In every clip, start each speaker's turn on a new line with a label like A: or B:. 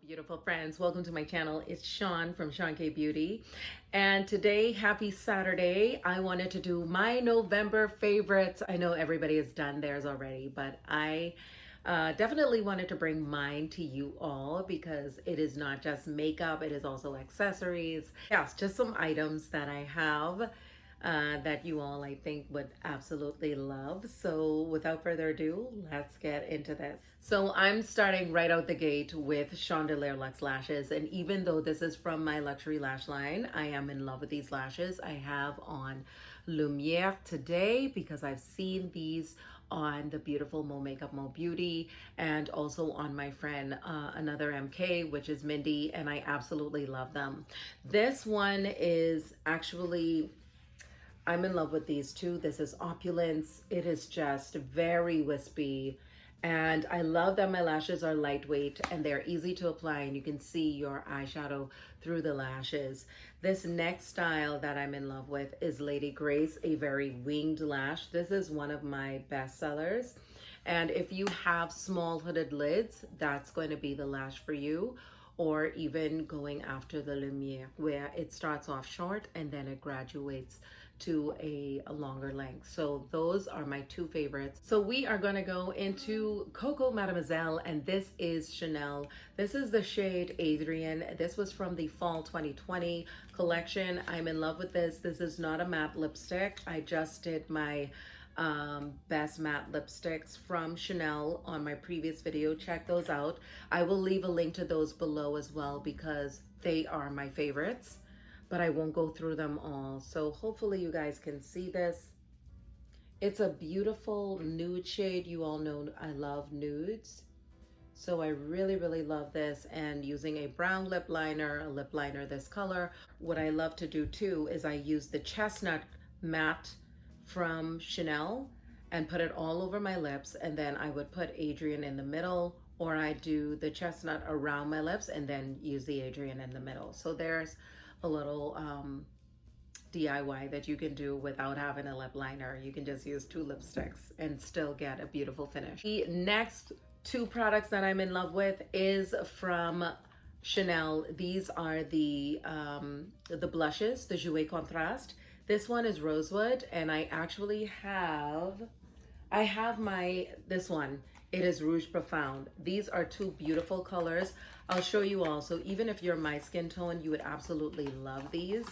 A: Beautiful friends, welcome to my channel. It's Sean from Chantecaille Beauty, and today, happy Saturday. I wanted to do my November favorites. I know everybody has done theirs already, but I definitely wanted to bring mine to you all because it is not just makeup, it is also accessories. Yes, just some items that I have that you all, I think, would absolutely love. So without further ado, let's get into this. So I'm starting right out the gate with Shandelier Luxe Lashes. And even though this is from my luxury lash line, I am in love with these lashes. I have on Lumiere today because I've seen these on the beautiful Mo Makeup Mo Beauty and also on my friend another MK, which is Mindy, and I absolutely love them. This one is actually, I'm in love with these two. This is Opulence. It is just very wispy. And I love that my lashes are lightweight and they're easy to apply and you can see your eyeshadow through the lashes. This next style that I'm in love with is Lady Grace, a very winged lash. This is one of my best sellers. And if you have small hooded lids, that's going to be the lash for you. Or even going after the Lumiere, where it starts off short and then it graduates to a longer length. So those are my two favorites. So we are gonna go into Coco Mademoiselle, and this is Chanel. This is the shade Adrienne. This was from the fall 2020 collection. I'm in love with this. This is not a matte lipstick. I just did my best matte lipsticks from Chanel on my previous video. Check those out. I will leave a link to those below as well because they are my favorites, but I won't go through them all. So hopefully you guys can see this. It's a beautiful nude shade. You all know I love nudes. So I really love this, and using a brown lip liner, a lip liner this color. What I love to do too is I use the chestnut matte from Chanel and put it all over my lips, and then I would put Adrienne in the middle, or I do the chestnut around my lips and then use the Adrienne in the middle. So there's a little DIY that you can do without having a lip liner. You can just use two lipsticks and still get a beautiful finish. The next two products that I'm in love with is from Chanel. These are the blushes, the Jouer Contraste. This one is Rosewood, and I actually have, this one. It is Rouge Profound. These are two beautiful colors. I'll show you all. So even if you're my skin tone, you would absolutely love these.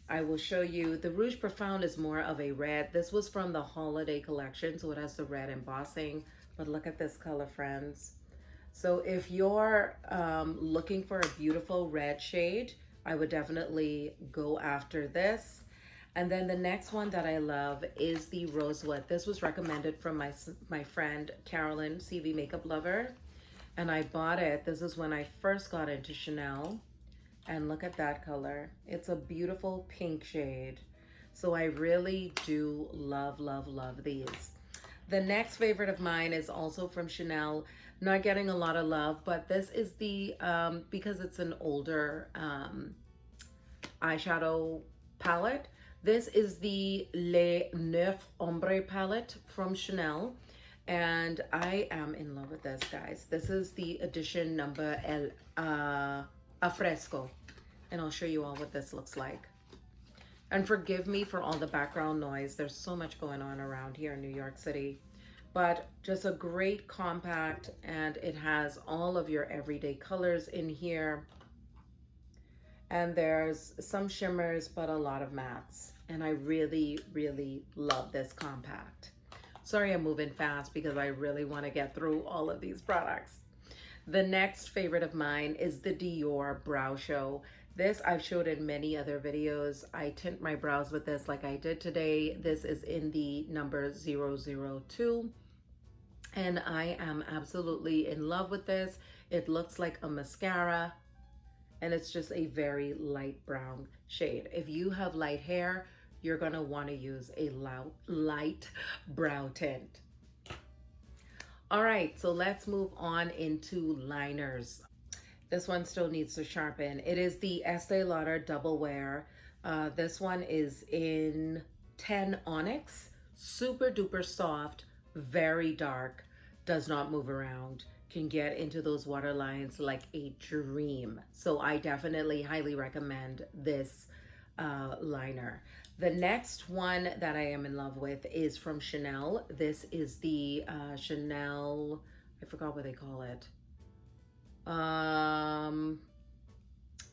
A: I will show you. The Rouge Profound is more of a red. This was from the holiday collection, so it has the red embossing. But look at this color, friends. So if you're looking for a beautiful red shade, I would definitely go after this. And then the next one that I love is the Rosewood. This was recommended from my friend Carolyn, CV Makeup Lover. And I bought it. This is when I first got into Chanel. And look at that color. It's a beautiful pink shade. So I really do love these. The next favorite of mine is also from Chanel. Not getting a lot of love, but this is the, because it's an older eyeshadow palette. This is the Les Neuf Ombres palette from Chanel. And I am in love with this, guys. This is the edition number a Fresco. And I'll show you all what this looks like. And forgive me for all the background noise. There's so much going on around here in New York City. But just a great compact, and it has all of your everyday colors in here. And there's some shimmers, but a lot of mattes. And I really love this compact. Sorry I'm moving fast because I really want to get through all of these products. The next favorite of mine is the Dior Brow Show. This I've showed in many other videos. I tint my brows with this like I did today. This is in the number 002. And I am absolutely in love with this. It looks like a mascara, and it's just a very light brown shade. If you have light hair, you're gonna wanna use a light brow tint. All right, so let's move on into liners. This one still needs to sharpen. It is the Estee Lauder Double Wear. This one is in 10 Onyx, super duper soft, very dark, does not move around. can get into those waterlines like a dream. So I definitely highly recommend this liner. The next one that I am in love with is from Chanel. This is the Chanel, I forgot what they call it. Le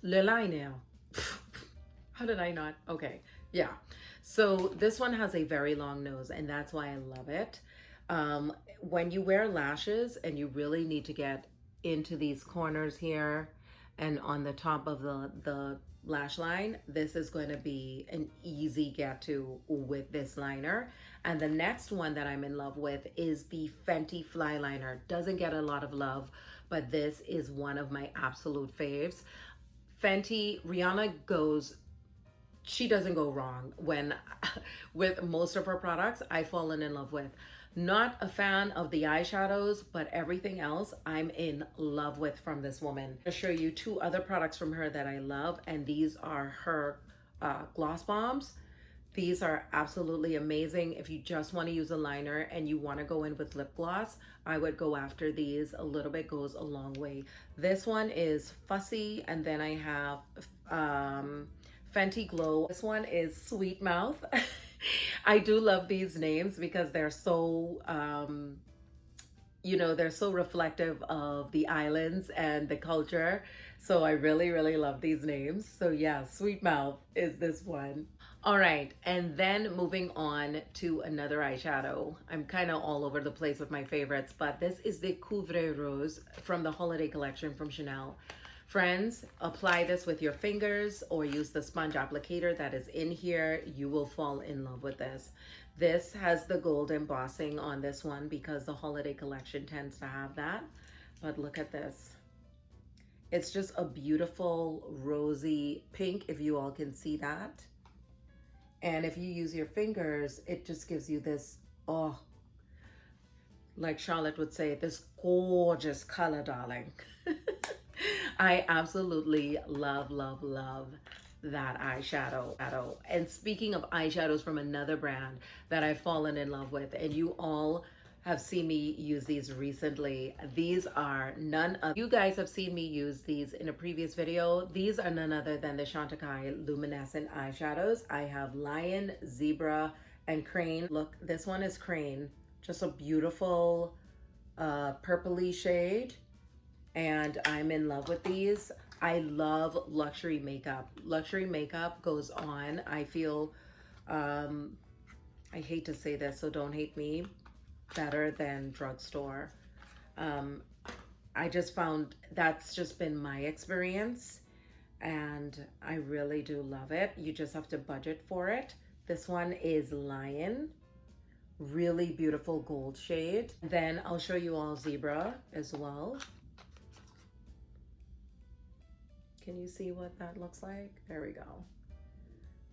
A: Liner. How did I not? Okay, yeah. So this one has a very long nose, and that's why I love it. When you wear lashes and you really need to get into these corners here and on the top of the lash line, this is going to be an easy get to with this liner. And the next one that I'm in love with is the Fenty Fly Liner. Doesn't get a lot of love, but this is one of my absolute faves. Fenty, Rihanna goes, she doesn't go wrong when with most of her products I've fallen in love with. Not a fan of the eyeshadows, but everything else I'm in love with from this woman. I'll show you two other products from her that I love, and these are her gloss bombs. These are absolutely amazing. If you just want to use a liner and you want to go in with lip gloss, I would go after these. A little bit goes a long way. This one is Fussy, and then I have Fenty Glow. This one is Sweet Mouth. I do love these names because they're so, you know, they're so reflective of the islands and the culture. So I really, really love these names. So yeah, Sweet Mouth is this one. All right, and then moving on to another eyeshadow. I'm kind of all over the place with my favorites, but this is the Cuivre Rose from the holiday collection from Chanel. Friends, apply this with your fingers or use the sponge applicator that is in here. You will fall in love with this. This has the gold embossing on this one because the holiday collection tends to have that. But look at this. It's just a beautiful rosy pink, if you all can see that. And if you use your fingers, it just gives you this, oh, like Charlotte would say, this gorgeous color, darling. I absolutely love, love, love that eyeshadow. And speaking of eyeshadows from another brand that I've fallen in love with, and you all have seen me use these recently. These are none of, you guys have seen me use these in a previous video. These are none other than the Chantecaille Luminescent eyeshadows. I have Lion, Zebra, and Crane. Look, this one is Crane. Just a beautiful purpley shade. And I'm in love with these. I love luxury makeup. Luxury makeup goes on. I feel, I hate to say this, so don't hate me, better than drugstore. I just found that's just been my experience, and I really do love it. You just have to budget for it. This one is Lion. Really beautiful gold shade. Then I'll show you all Zebra as well. Can you see what that looks like? There we go.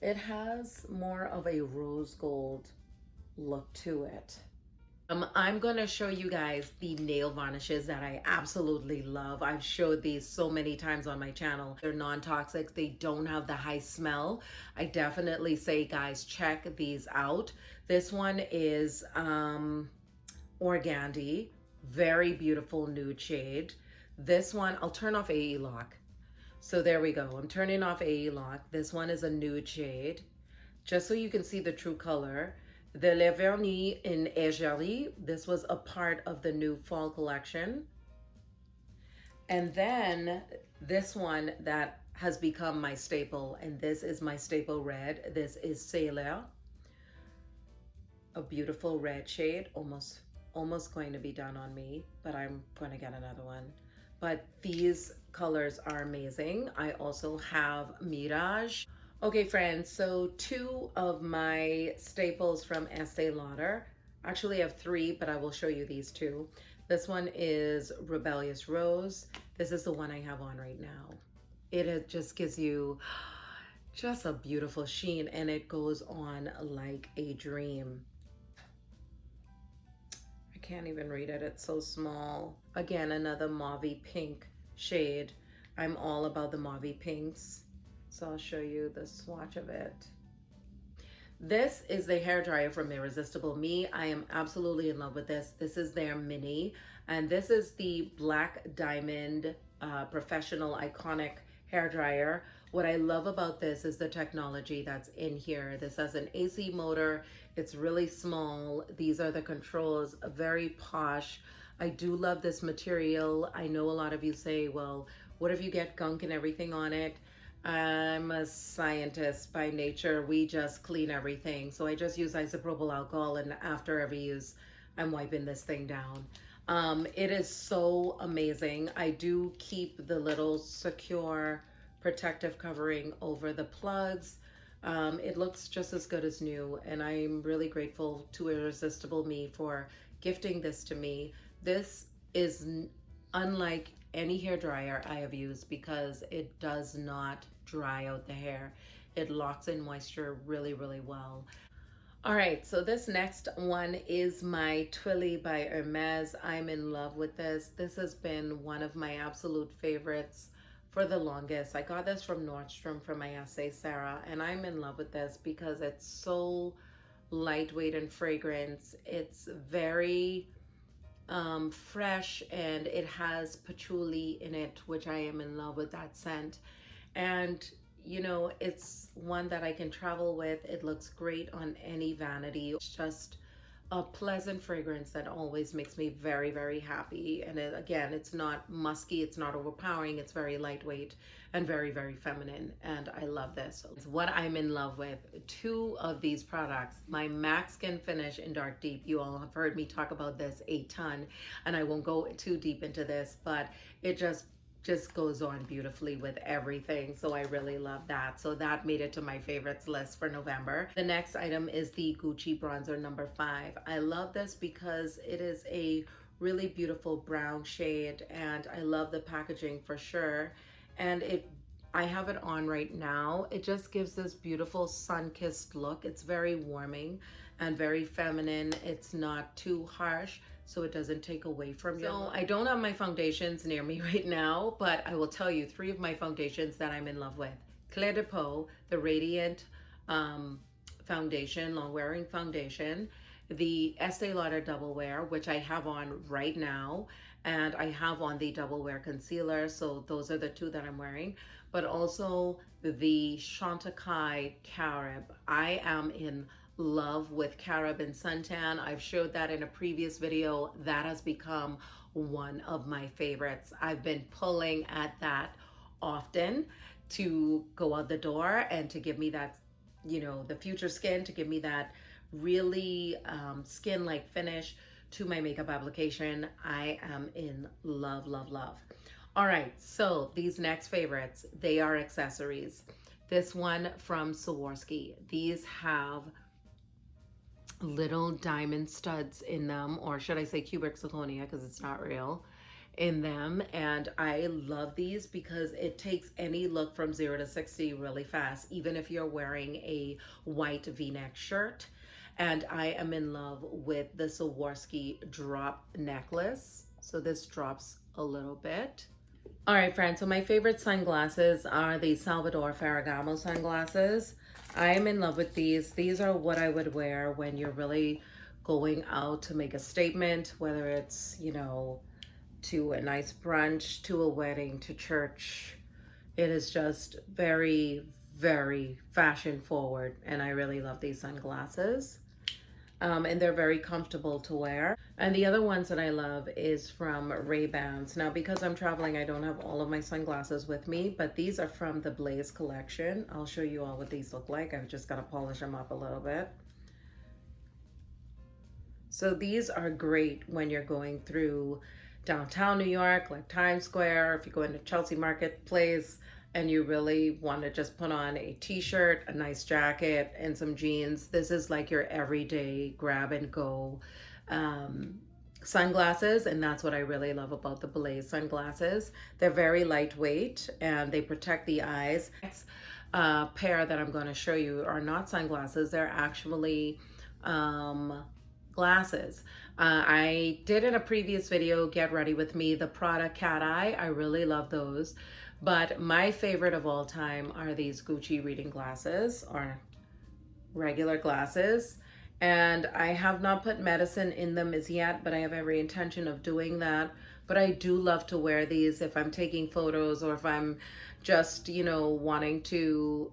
A: It has more of a rose gold look to it. I'm gonna show you guys the nail varnishes that I absolutely love. I've showed these so many times on my channel. They're non-toxic, they don't have the high smell. I definitely say, guys, check these out. This one is Organdy, very beautiful nude shade. This one, I'll turn off AE lock. So there we go. I'm turning off AE lock. This one is a nude shade, just so you can see the true color. The Le Vernis in Égérie. This was a part of the new fall collection. And then this one that has become my staple, and this is my staple red. This is Sailor. A beautiful red shade, almost going to be done on me, but I'm going to get another one. But these colors are amazing. I also have Mirage. Okay, friends, so two of my staples from Estée Lauder. Actually, I have three, but I will show you these two. This one is Rebellious Rose. This is the one I have on right now. It just gives you just a beautiful sheen, and it goes on like a dream. Can't even read it, it's so small. Again, another mauvey pink shade. I'm all about the mauvey pinks, so I'll show you the swatch of it. This is the hairdryer from Irresistible Me. I am absolutely in love with this. This is their mini, And this is the Black Diamond Professional Iconic Hair Dryer. What I love about this is the technology that's in here. This has an AC motor. It's really small. These are the controls, very posh. I do love this material. I know a lot of you say, well, what if you get gunk and everything on it? I'm a scientist by nature. We just clean everything. So I just use isopropyl alcohol, and after every use, I'm wiping this thing down. It is so amazing. I do keep the little secure protective covering over the plugs. It looks just as good as new, and I'm really grateful to Irresistible Me for gifting this to me. This is unlike any hair dryer I have used because it does not dry out the hair. It locks in moisture really, really well. All right, so this next one is my Twilly by Hermès. I'm in love with this. This has been one of my absolute favorites for the longest. I got this from Nordstrom for my essay, Sarah, and I'm in love with this because it's so lightweight in fragrance. It's very fresh, and it has patchouli in it, which I am in love with that scent. And you know, it's one that I can travel with. It looks great on any vanity. It's just a pleasant fragrance that always makes me very, very happy. And again, it's not musky, it's not overpowering, it's very lightweight and very, very feminine. And I love this. It's what I'm in love with. Two of these products, my MAC Skin Finish in Dark Deep. You all have heard me talk about this a ton, and I won't go too deep into this, but it just goes on beautifully with everything. So I really love that. So that made it to my favorites list for November. The next item is the Gucci bronzer number 5. I love this because it is a really beautiful brown shade, and I love the packaging for sure. And I have it on right now. It just gives this beautiful sun-kissed look. It's very warming and very feminine. It's not too harsh, so it doesn't take away from you. So I don't have my foundations near me right now, but I will tell you 3 of my foundations that I'm in love with. Clé de Peau, the Radiant foundation, long wearing foundation. The Estée Lauder Double Wear, which I have on right now, and I have on the Double Wear concealer. So those are the 2 that I'm wearing, but also the Chantecaille Carib. I am in love with Carib and Suntan. I've showed that in a previous video. That has become one of my favorites. I've been pulling at that often to go out the door and to give me that, you know, the future skin, to give me that really skin-like finish to my makeup application. I am in love, love, love. All right, so these next favorites, they are accessories. This one from Swarovski. These have little diamond studs in them, or should I say cubic zirconia because it's not real, in them. And I love these because it takes any look from 0 to 60 really fast, even if you're wearing a white v-neck shirt. And I am in love with the Swarovski drop necklace. So this drops a little bit. All right, friends, so my favorite sunglasses are the Salvador Ferragamo sunglasses. I am in love with these. These are what I would wear when you're really going out to make a statement, whether it's, you know, to a nice brunch, to a wedding, to church. It is just very, very fashion forward, and I really love these sunglasses. And they're very comfortable to wear. And the other ones that I love is from Ray-Bans. Now, because I'm traveling, I don't have all of my sunglasses with me, but these are from the Blaze collection. I'll show you all what these look like. I've just got to polish them up a little bit. So these are great when you're going through downtown New York, like Times Square, if you go into Chelsea Marketplace, and you really want to just put on a t-shirt, a nice jacket, and some jeans. This is like your everyday grab and go sunglasses, and that's what I really love about the Blaze sunglasses. They're very lightweight and they protect the eyes. Next pair that I'm going to show you are not sunglasses. They're actually glasses. I did in a previous video, Get Ready With Me, the Prada Cat Eye. I really love those. But my favorite of all time are these Gucci reading glasses, or regular glasses. And I have not put medicine in them as yet, but I have every intention of doing that. But I do love to wear these if I'm taking photos or if I'm just, wanting to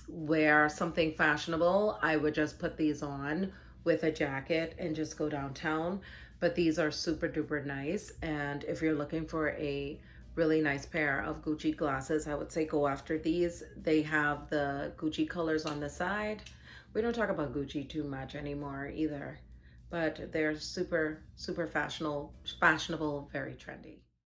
A: wear something fashionable. I would just put these on with a jacket and just go downtown. But these are super duper nice. And if you're looking for a really nice pair of Gucci glasses, I would say go after these. They have the Gucci colors on the side. We don't talk about Gucci too much anymore either, but they're super, super fashionable, very trendy.